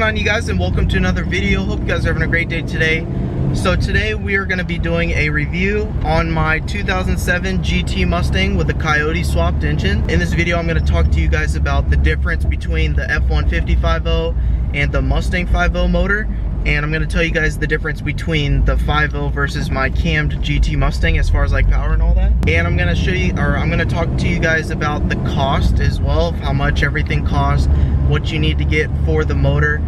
on, you guys, and welcome to another video. Hope you guys are having a great day today. So today we are going to be doing a review on my 2007 GT Mustang with the Coyote swapped engine. In this video I'm going to talk to you guys about the difference between the F-150 5.0 and the Mustang 5.0 motor, and I'm going to tell you guys the difference between the 5.0 versus my cammed GT Mustang as far as like power and all that. And I'm going to show you, or I'm going to talk to you guys about the cost as well, of how much everything costs, what you need to get for the motor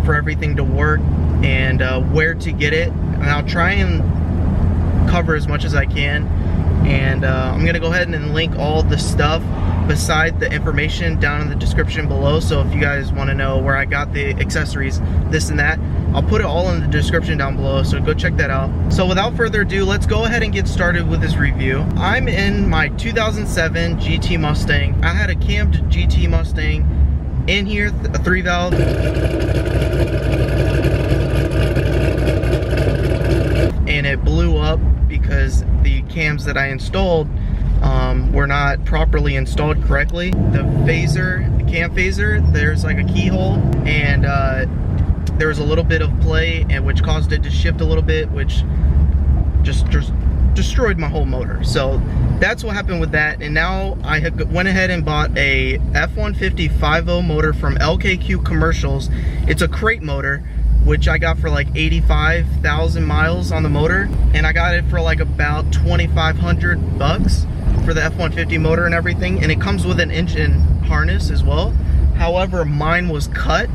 for everything to work, and where to get it. And I'll try and cover as much as I can. And I'm going to go ahead and link all the stuff beside the information down in the description below. So if you guys want to know where I got the accessories, this and that, I'll put it all in the description down below, so go check that out. So without further ado, let's go ahead and get started with this review. I'm in my 2007 GT Mustang. I had a cammed GT Mustang in here, a 3-valve. And it blew up because the cams that I installed were not properly installed correctly. The phaser, the cam phaser, there's like a keyhole, and there was a little bit of play, and which caused it to shift a little bit, which just destroyed my whole motor. So that's what happened with that. And now I went ahead and bought a F-150 5.0 motor from LKQ Commercials. It's a crate motor, which I got for like 85,000 miles on the motor, and I got it for like about 2,500 bucks for the F-150 motor and everything. And it comes with an engine harness as well. However, mine was cut.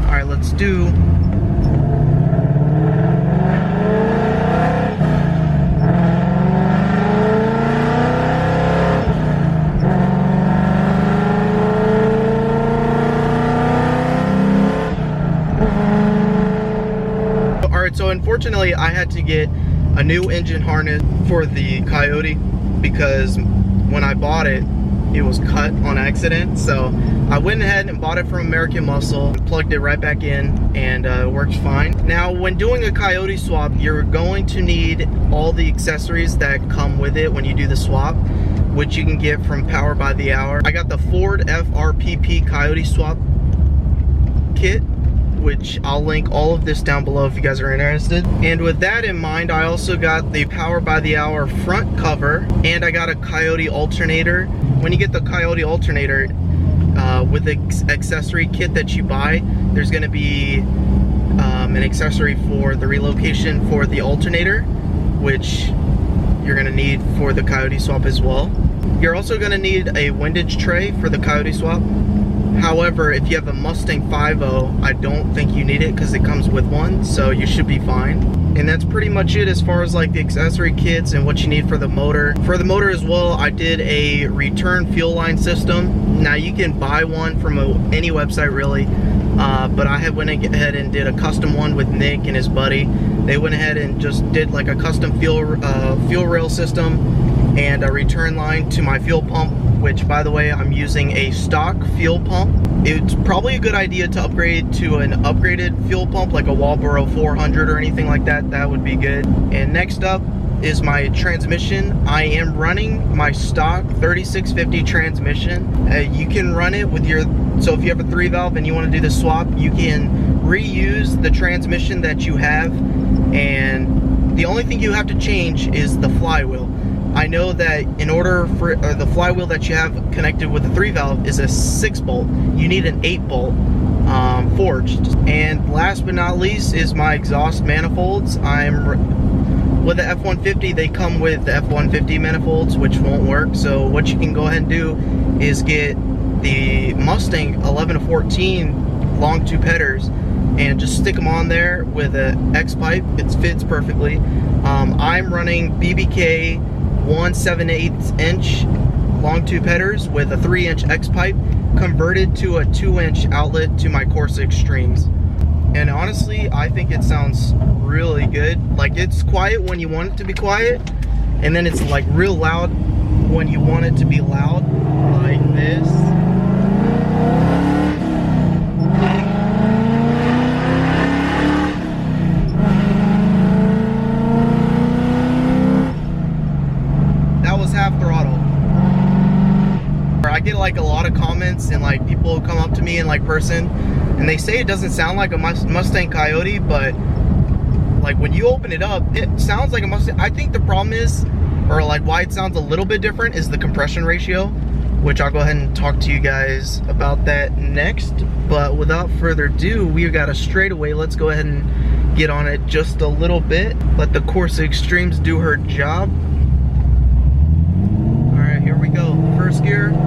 All right, let's do. Alright, so unfortunately I had to get a new engine harness for the Coyote because when I bought it, it was cut on accident. So I went ahead and bought it from American Muscle, plugged it right back in, and it works fine. Now, when doing a Coyote swap, you're going to need all the accessories that come with it when you do the swap, which you can get from Power by the Hour. I got the Ford FRPP Coyote swap kit, which I'll link all of this down below if you guys are interested. And with that in mind, I also got the Power by the Hour front cover, and I got a Coyote alternator. When you get the Coyote alternator, with the accessory kit that you buy, there's going to be an accessory for the relocation for the alternator, which you're going to need for the Coyote swap as well. You're also going to need a windage tray for the Coyote swap. However, if you have a Mustang 5.0, I don't think you need it because it comes with one, so you should be fine. And that's pretty much it as far as like the accessory kits and what you need for the motor. For the motor as well, I did a return fuel line system. Now you can buy one from any website really, but I went ahead and did a custom one with Nick and his buddy. They went ahead and just did like a custom fuel rail system and a return line to my fuel pump, which by the way, I'm using a stock fuel pump. It's probably a good idea to upgrade to an upgraded fuel pump like a Walboro 400 or anything like that. That would be good. And next up is my transmission. I am running my stock 3650 transmission. You can run it with your, so if you have a 3-valve and you want to do the swap, you can reuse the transmission that you have, and the only thing you have to change is the flywheel. I know that in order for the flywheel that you have connected with the 3-valve is a 6-bolt. You need an 8-bolt forged. And last but not least is my exhaust manifolds. With the F-150, they come with the F-150 manifolds, which won't work. So what you can go ahead and do is get the Mustang 11 to 14 long tube headers and just stick them on there with an X pipe. It fits perfectly. I'm running BBK 1/7/8 inch long tube headers with a 3-inch X pipe converted to a 2-inch outlet to my Corsa Extremes. And honestly, I think it sounds really good. Like, it's quiet when you want it to be quiet, and then it's like real loud when you want it to be loud, like this. That was half throttle. I get like a lot of comments, and like people come up to me in like person And they say it doesn't sound like a Mustang Coyote, but like when you open it up, it sounds like a Mustang. I think the problem is, or like why it sounds a little bit different, is the compression ratio, which I'll go ahead and talk to you guys about that next. But without further ado, we've got a straightaway. Let's go ahead and get on it just a little bit. Let the Corsa Extremes do her job. All right, here we go. First gear.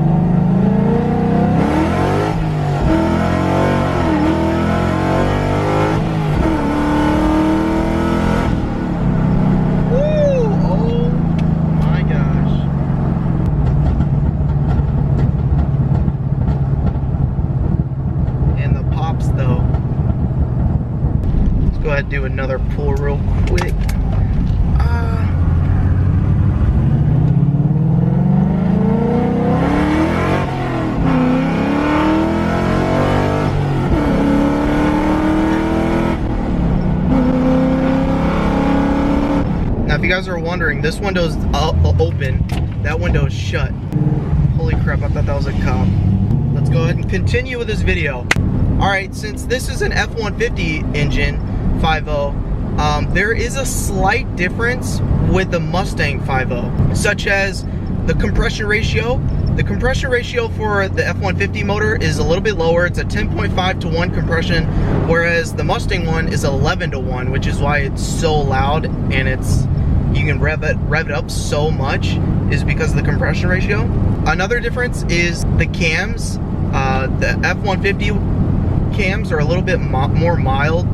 Do another pull real quick. Now, if you guys are wondering, this window is open, that window is shut. Holy crap, I thought that was a cop. Let's go ahead and continue with this video. All right, since this is an F-150 engine, 5.0, there is a slight difference with the Mustang 5.0, such as the compression ratio. The compression ratio for the F-150 motor is a little bit lower. It's a 10.5 to 1 compression, whereas the Mustang one is 11 to 1, which is why it's so loud and you can rev it up so much, is because of the compression ratio. Another difference is the cams. The F-150 cams are a little bit more mild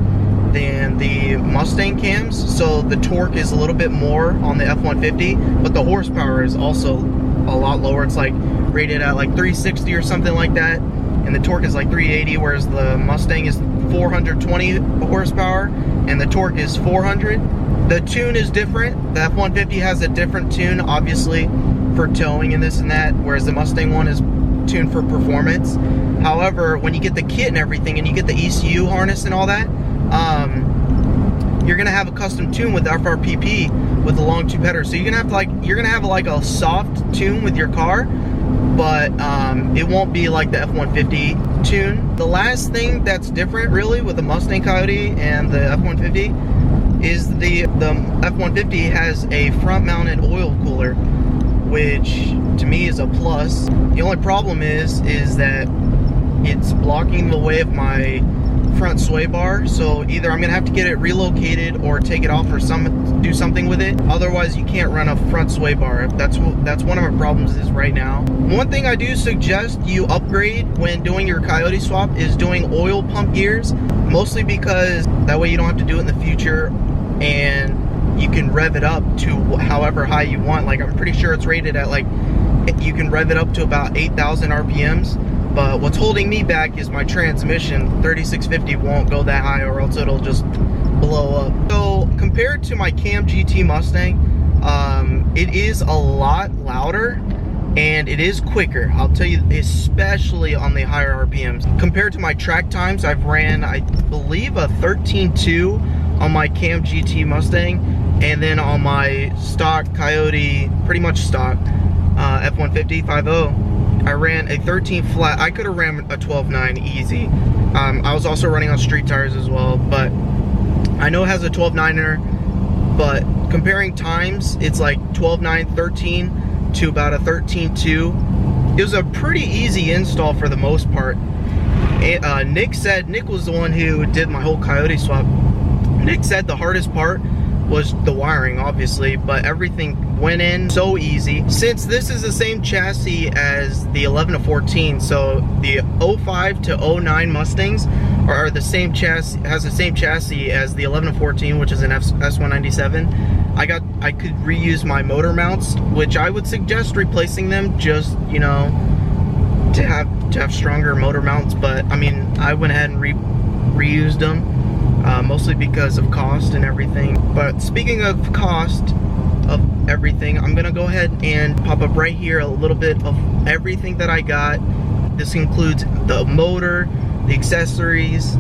than the Mustang cams, so the torque is a little bit more on the F-150, but the horsepower is also a lot lower. It's like rated at like 360 or something like that, and the torque is like 380, whereas the Mustang is 420 horsepower and the torque is 400. The tune is different. The F-150 has a different tune, obviously, for towing and this and that, whereas the Mustang one is tuned for performance. However, when you get the kit and everything, and you get the ECU harness and all that, you're gonna have a custom tune with the FRPP with the long tube header. So you're gonna have like a soft tune with your car, but it won't be like the F-150 tune. The last thing that's different really with the Mustang Coyote and the F-150 is the F-150 has a front mounted oil cooler, which to me is a plus. The only problem is that it's blocking the way of my front sway bar, so either I'm gonna have to get it relocated or take it off or do something with it. Otherwise you can't run a front sway bar. That's one of my problems is right now. One thing I do suggest you upgrade when doing your Coyote swap is doing oil pump gears, mostly because that way you don't have to do it in the future and you can rev it up to however high you want. Like I'm pretty sure it's rated at like, you can rev it up to about 8,000 RPMs. But what's holding me back is my transmission. 3650 won't go that high or else it'll just blow up. So compared to my Cam GT Mustang, it is a lot louder and it is quicker. I'll tell you, especially on the higher RPMs. Compared to my track times, I've ran, I believe, a 13.2 on my Cam GT Mustang, and then on my stock Coyote, pretty much stock, F-150 5.0, I ran a 13 flat. I could have ran a 12.9 easy. I was also running on street tires as well, but I know it has a 12.9er, but comparing times, it's like 12.9, 13 to about a 13.2. It was a pretty easy install for the most part. Nick was the one who did my whole Coyote swap. Nick said the hardest part was the wiring, obviously, but everything went in so easy. Since this is the same chassis as the 11 to 14, so the 05 to 09 Mustangs are the same chassis, has the same chassis as the 11 to 14, which is an S197. I could reuse my motor mounts, which I would suggest replacing them, just, you know, to have stronger motor mounts. But I mean, I went ahead and reused them. Mostly because of cost and everything. But speaking of cost of everything, I'm gonna go ahead and pop up right here a little bit of everything that I got. This includes the motor, the accessories,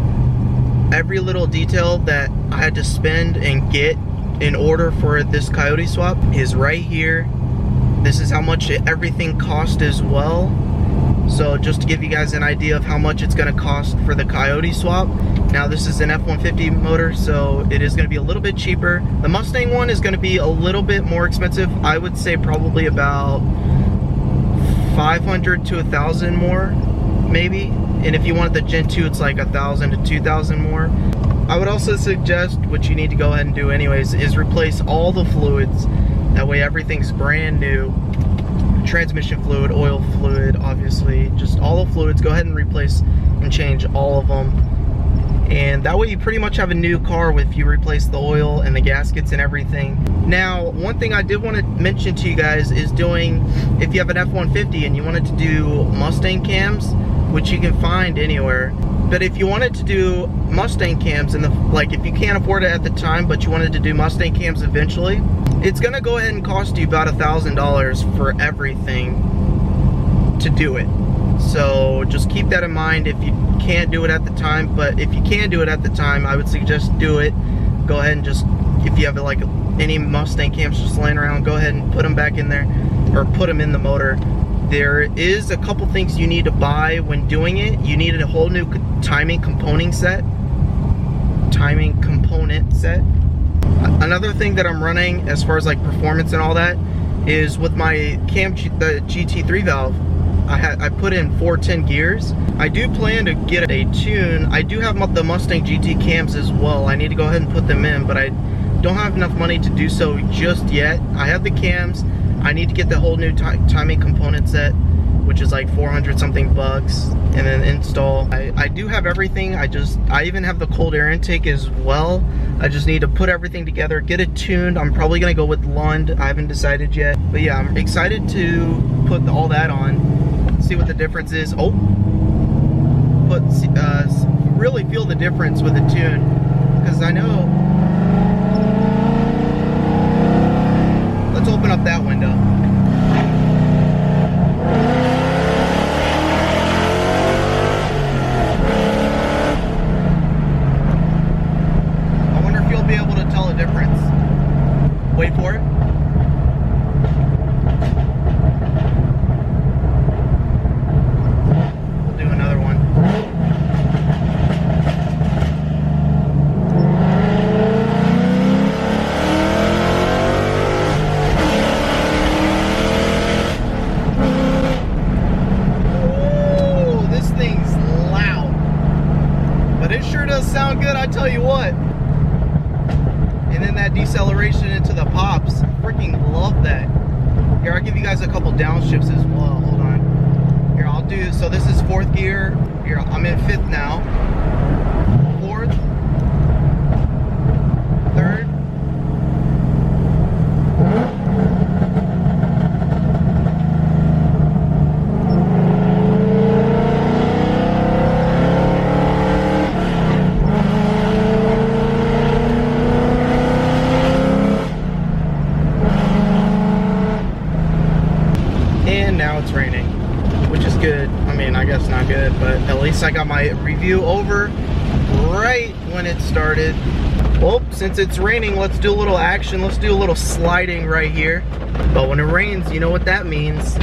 every little detail that I had to spend and get in order for this Coyote swap is right here. This is how much everything cost as well. So just to give you guys an idea of how much it's going to cost for the Coyote swap. Now this is an F-150 motor, so it is going to be a little bit cheaper. The Mustang one is going to be a little bit more expensive. I would say probably about 500 to 1,000 more, maybe. And if you want the Gen 2, it's like 1,000 to 2,000 more. I would also suggest, which you need to go ahead and do anyways, is replace all the fluids. That way everything's brand new. Transmission fluid, oil fluid, obviously, just all the fluids. Go ahead and replace and change all of them, and that way you pretty much have a new car if you replace the oil and the gaskets and everything. Now, one thing I did want to mention to you guys is doing, if you have an F-150 and you wanted to do Mustang cams, which you can find anywhere, but if you wanted to do Mustang cams, and like if you can't afford it at the time but you wanted to do Mustang cams eventually, it's gonna go ahead and cost you about $1,000 for everything to do it. So just keep that in mind if you can't do it at the time. But if you can do it at the time, I would suggest do it. Go ahead and just, if you have like any Mustang cams just laying around, go ahead and put them back in there, or put them in the motor. There is a couple things you need to buy when doing it. You needed a whole new timing component set. Another thing that I'm running as far as like performance and all that is with my the GT3 valve, I put in 410 gears. I do plan to get a tune. I do have the Mustang GT cams as well. I need to go ahead and put them in, but I don't have enough money to do so just yet. I have the cams. I need to get the whole new timing component set, which is like 400 something bucks, and then install. I do have everything. I even have the cold air intake as well. I just need to put everything together, get it tuned. I'm probably gonna go with Lund. I haven't decided yet, but yeah, I'm excited to put all that on, see what the difference is. Oh, really feel the difference with the tune, because I know. Let's open up that window. I wonder if you'll be able to tell a difference. Wait for it. We'll do another one. Sound good, I tell you what. And then that deceleration into the pops, freaking love that. Here, I'll give you guys a couple downshifts as well. Hold on. Here, I'll do, so this is 4th gear. Here, I'm in 5th now. 4th, 3rd, it's raining, which is good. I mean, I guess not good, but at least I got my review over right when it started. Well, since it's raining, let's do a little action. Let's do a little sliding right here. But when it rains, you know what that means.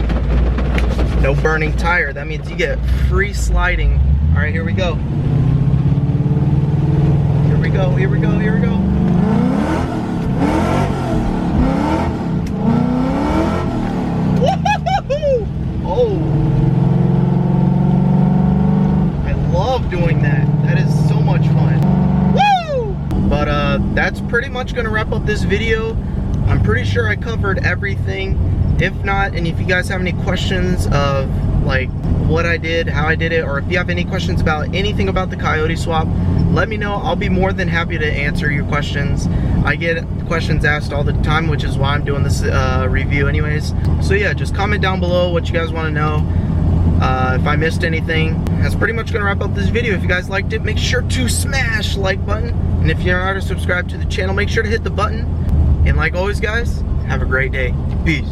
No burning tire. That means you get free sliding. All right, here we go. Here we go, here we go, here we go. Oh, I love doing that. That is so much fun. Woo! But that's pretty much gonna wrap up this video. I'm pretty sure I covered everything. If not, and if you guys have any questions of like what I did, how I did it, or if you have any questions about anything about the Coyote swap, let me know. I'll be more than happy to answer your questions. I get questions asked all the time, which is why I'm doing this review anyways. So yeah, just comment down below what you guys want to know. If I missed anything. That's pretty much gonna wrap up this video. If you guys liked it, make sure to smash the like button, and if you're not already subscribed to the channel, make sure to hit the button. And like always guys, have a great day. Peace.